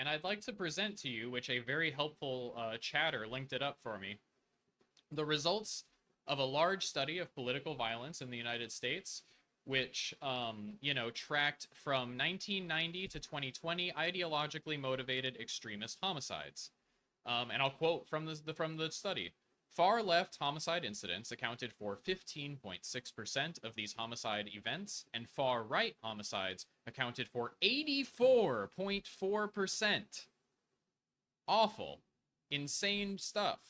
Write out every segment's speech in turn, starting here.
and I'd like to present to you, which a very helpful chatter linked it up for me, the results of a large study of political violence in the United States, which tracked from 1990 to 2020 ideologically motivated extremist homicides. And I'll quote from the study. Far left homicide incidents accounted for 15.6% of these homicide events, and far right homicides accounted for 84.4%. Awful. Insane stuff.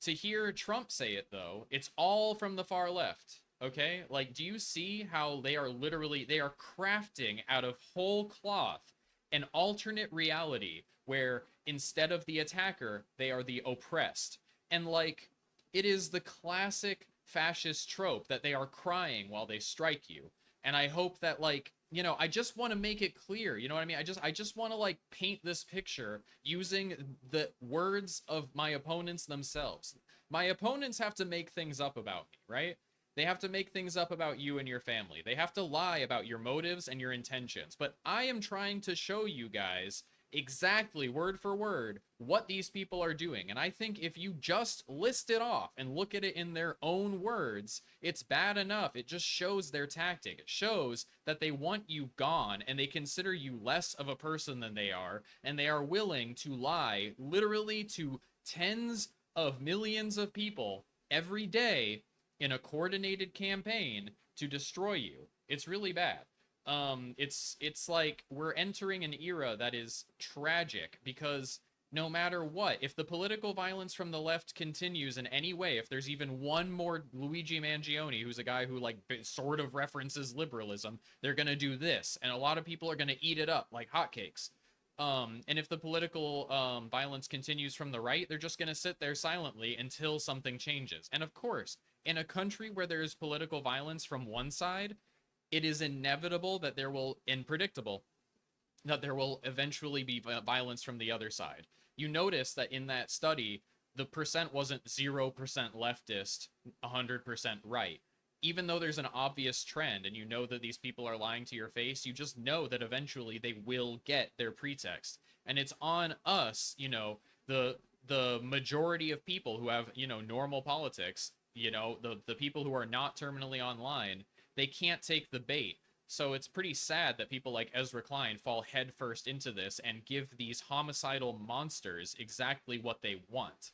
To hear Trump say it, though, it's all from the far left. Okay? Like, do you see how they are crafting out of whole cloth an alternate reality where instead of the attacker, they are the oppressed? And like, it is the classic fascist trope that they are crying while they strike you. And I hope that, like, I just want to make it clear, you know what I mean? I just want to like paint this picture using the words of my opponents themselves. My opponents have to make things up about me, right? They have to make things up about you and your family. They have to lie about your motives and your intentions. But I am trying to show you guys exactly word for word what these people are doing. And I think if you just list it off and look at it in their own words, it's bad enough. It just shows their tactic. It shows that they want you gone and they consider you less of a person than they are. And they are willing to lie literally to tens of millions of people every day in a coordinated campaign to destroy you. It's really bad. It's like we're entering an era that is tragic because no matter what, if the political violence from the left continues in any way, if there's even one more Luigi Mangione, who's a guy who like sort of references liberalism, they're gonna do this, and a lot of people are gonna eat it up like hotcakes. And if the political violence continues from the right, they're just gonna sit there silently until something changes. And of course, in a country where there is political violence from one side, it is inevitable that there will, and predictable, that there will eventually be violence from the other side. You notice that in that study, the percent wasn't 0% leftist, 100% right. Even though there's an obvious trend and you know that these people are lying to your face, you just know that eventually they will get their pretext. And it's on us, the majority of people who have, normal politics, the people who are not terminally online, they can't take the bait. So it's pretty sad that people like Ezra Klein fall headfirst into this and give these homicidal monsters exactly what they want.